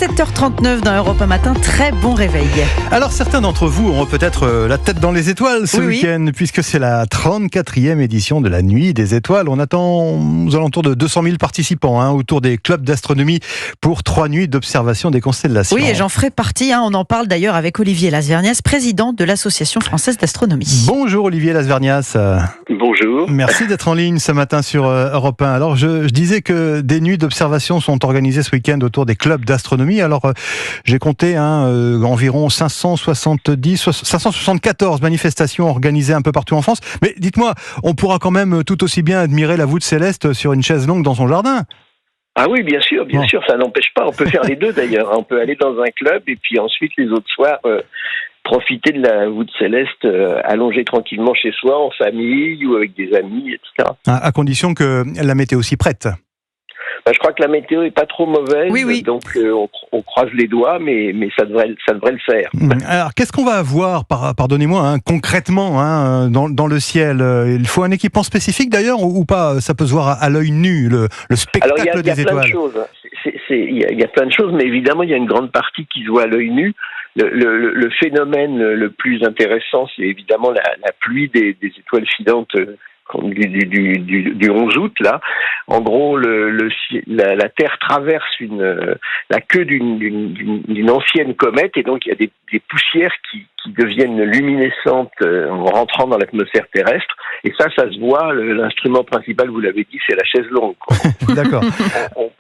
7h39 dans Europe 1 Matin, très bon réveil. Alors certains d'entre vous auront peut-être la tête dans les étoiles ce week-end, puisque c'est la 34e édition de la Nuit des Étoiles. On attend aux alentours de 200 000 participants autour des clubs d'astronomie pour 3 nuits d'observation des constellations. Oui, et j'en ferai partie. On en parle d'ailleurs avec Olivier Lasvernias, président de l'Association française d'astronomie. Bonjour Olivier Lasvernias. Bonjour. Merci d'être en ligne ce matin sur Europe 1. Alors je disais que des nuits d'observation sont organisées ce week-end autour des clubs d'astronomie. Alors j'ai compté environ 574 manifestations organisées un peu partout en France. Mais dites-moi, on pourra quand même tout aussi bien admirer la voûte céleste sur une chaise longue dans son jardin. Ah oui, bien sûr, ça n'empêche pas. On peut faire les deux d'ailleurs. On peut aller dans un club et puis ensuite les autres soirs profiter de la voûte céleste allongée tranquillement chez soi, en famille ou avec des amis, etc. À condition que la météo s'y prête. Je crois que la météo est pas trop mauvaise, donc on croise les doigts, mais ça devrait le faire. Alors, qu'est-ce qu'on va voir, pardonnez-moi, concrètement, dans le ciel? Il faut un équipement spécifique d'ailleurs ou pas? Ça peut se voir à l'œil nu, le spectacle des étoiles. Il y a plein de choses, mais évidemment, il y a une grande partie qui se voit à l'œil nu. Le phénomène le plus intéressant, c'est évidemment la pluie des étoiles filantes du 11 août là. En gros, la Terre traverse la queue d'une ancienne comète et donc il y a des poussières qui deviennent luminescentes en rentrant dans l'atmosphère terrestre. Et ça se voit. L'instrument principal, vous l'avez dit, c'est la chaise longue. D'accord.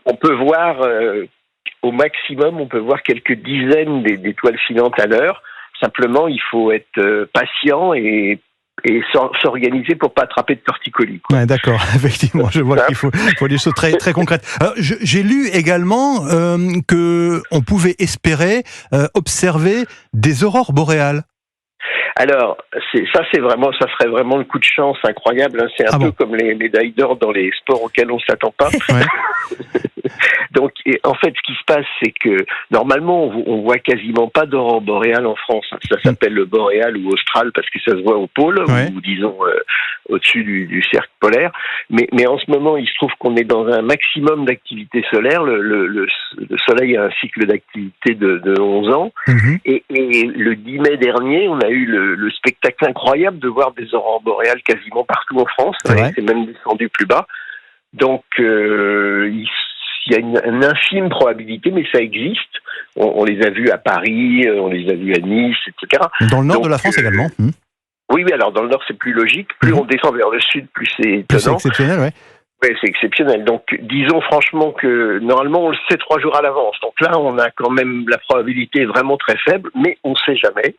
On peut voir au maximum, on peut voir quelques dizaines d'étoiles filantes à l'heure. Simplement, il faut être patient et s'organiser pour pas attraper de torticolis. Ouais, d'accord, effectivement, je vois qu'il faut des choses très, très concrètes. Alors, j'ai lu également que on pouvait espérer observer des aurores boréales. Alors, ça serait vraiment le coup de chance incroyable. C'est un peu comme les médailles d'or dans les sports auxquels on s'attend pas. Ouais. Donc, en fait, ce qui se passe, c'est que normalement, on voit quasiment pas d'aurore boréale en France. Ça s'appelle le boréal ou austral parce que ça se voit au pôle, ou disons au-dessus du cercle polaire. Mais en ce moment, il se trouve qu'on est dans un maximum d'activité solaire. Le Soleil a un cycle d'activité de 11 ans. Et le 10 mai dernier, on a eu le spectacle incroyable de voir des aurores boréales quasiment partout en France. C'est même descendu plus bas. Donc, il y a une infime probabilité, mais ça existe. On les a vus à Paris, on les a vus à Nice, etc. Dans le nord de la France également. Oui, alors dans le nord, c'est plus logique. Plus on descend vers le sud, plus c'est étonnant. C'est exceptionnel, oui. Oui, c'est exceptionnel. Donc, disons franchement que normalement, on le sait 3 jours à l'avance. Donc là, on a quand même la probabilité est vraiment très faible, mais on ne sait jamais.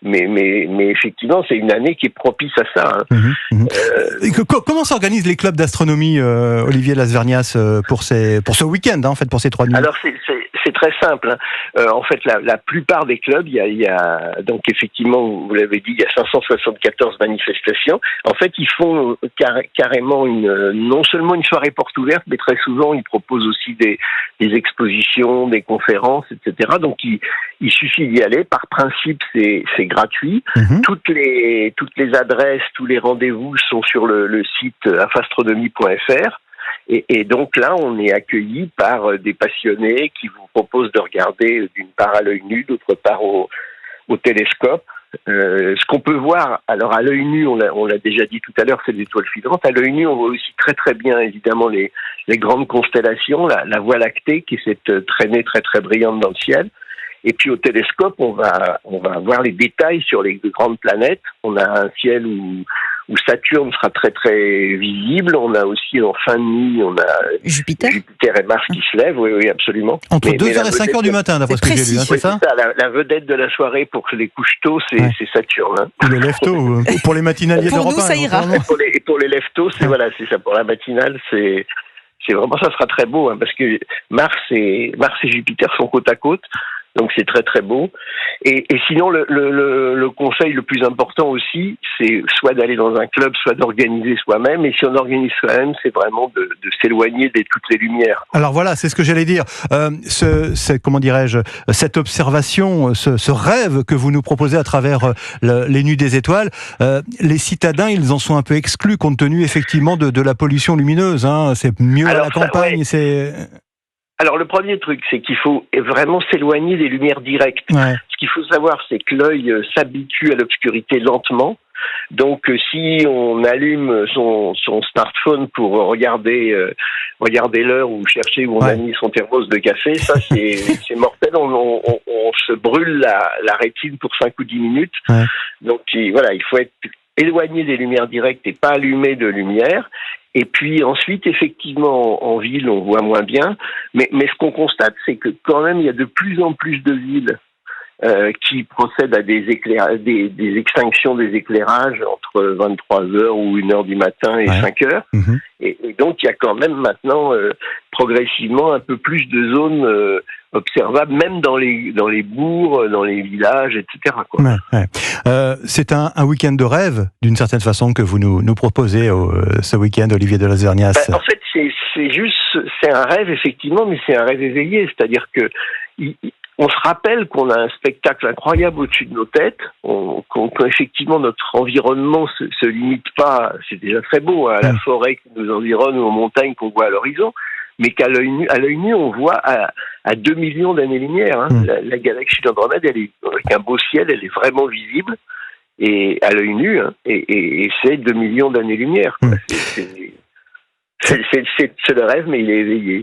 Mais effectivement, c'est une année qui est propice à ça. Comment s'organisent les clubs d'astronomie, Olivier Lasvernias, pour ce week-end, en fait, pour ces 3 nuits? Alors, c'est très simple. En fait, la plupart des clubs, il y a donc effectivement, vous l'avez dit, il y a 574 manifestations. En fait, ils font carrément non seulement une soirée porte ouverte, mais très souvent, ils proposent aussi des expositions, des conférences, etc. Donc, il suffit d'y aller. Par principe, c'est gratuit. Toutes les adresses, tous les rendez-vous sont sur le site infastronomie.fr. Et donc là, on est accueilli par des passionnés qui vous proposent de regarder d'une part à l'œil nu, d'autre part au télescope. Ce qu'on peut voir, alors à l'œil nu, on l'a déjà dit tout à l'heure, c'est des étoiles filantes. À l'œil nu, on voit aussi très très bien évidemment les grandes constellations, la Voie lactée qui est cette traînée très très brillante dans le ciel. Et puis au télescope, on va voir les détails sur les grandes planètes. On a un ciel où Saturne sera très très visible. On a aussi en fin de nuit, on a Jupiter et Mars qui se lèvent. Oui, absolument. Entre 2h et 5h du matin, d'après ce que j'ai lu, c'est ça? La vedette de la soirée pour les couches tôt, c'est Saturne. Ou les lève-tôt, pour les matinaliers d'Europe 1. Pour nous, ça ira. Et pour les lève-tôt, c'est ça. Pour la matinale, c'est vraiment, ça sera très beau, parce que Mars et Jupiter sont côte à côte. Donc c'est très très beau. Et sinon le conseil le plus important aussi, c'est soit d'aller dans un club, soit d'organiser soi-même. Et si on organise soi-même, c'est vraiment de s'éloigner de toutes les lumières. Alors voilà, c'est ce que j'allais dire. Comment dirais-je, cette observation, ce rêve que vous nous proposez à travers les Nuits des Étoiles, les citadins, ils en sont un peu exclus compte tenu effectivement de la pollution lumineuse. C'est mieux à la campagne. Alors le premier truc, c'est qu'il faut vraiment s'éloigner des lumières directes. Ouais. Ce qu'il faut savoir, c'est que l'œil s'habitue à l'obscurité lentement. Donc si on allume son smartphone pour regarder l'heure ou chercher où on a mis son thermos de café, ça c'est mortel. On se brûle la rétine pour 5 ou 10 minutes. Ouais. Donc voilà, il faut être éloigné des lumières directes et pas allumer de lumière. Et puis ensuite, effectivement, en ville, on voit moins bien. Mais ce qu'on constate, c'est que quand même, il y a de plus en plus de villes qui procèdent à des extinctions des éclairages entre 23h ou 1h du matin et 5h. Mmh. Et donc, il y a quand même maintenant, progressivement, un peu plus de zones observables, même dans les bourgs, dans les villages, etc. Quoi. C'est un week-end de rêve, d'une certaine façon, que vous nous proposez ce week-end, Olivier de Lasvernias. En fait, c'est un rêve, effectivement, mais c'est un rêve éveillé. C'est-à-dire que on se rappelle qu'on a un spectacle incroyable au-dessus de nos têtes, qu'effectivement notre environnement se limite pas, c'est déjà très beau, à la forêt qui nous environne ou aux montagnes qu'on voit à l'horizon, mais qu'à l'œil nu, on voit à 2 millions d'années-lumière. Hein. La galaxie d'Andromède, elle est avec un beau ciel, elle est vraiment visible, et à l'œil nu, hein, et c'est 2 millions d'années-lumière. C'est le rêve, mais il est éveillé.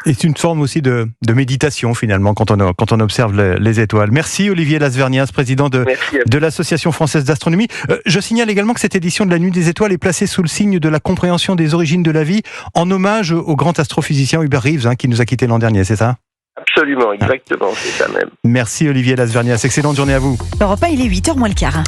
Et c'est une forme aussi de méditation, finalement, quand on observe les étoiles. Merci Olivier Lasvernias, président de l'Association française d'astronomie. Je signale également que cette édition de la Nuit des étoiles est placée sous le signe de la compréhension des origines de la vie, en hommage au grand astrophysicien Hubert Reeves, qui nous a quittés l'an dernier, c'est ça ? Absolument, exactement, c'est ça même. Merci Olivier Lasvernias, excellente journée à vous. Europe 1, il est 8h moins le quart.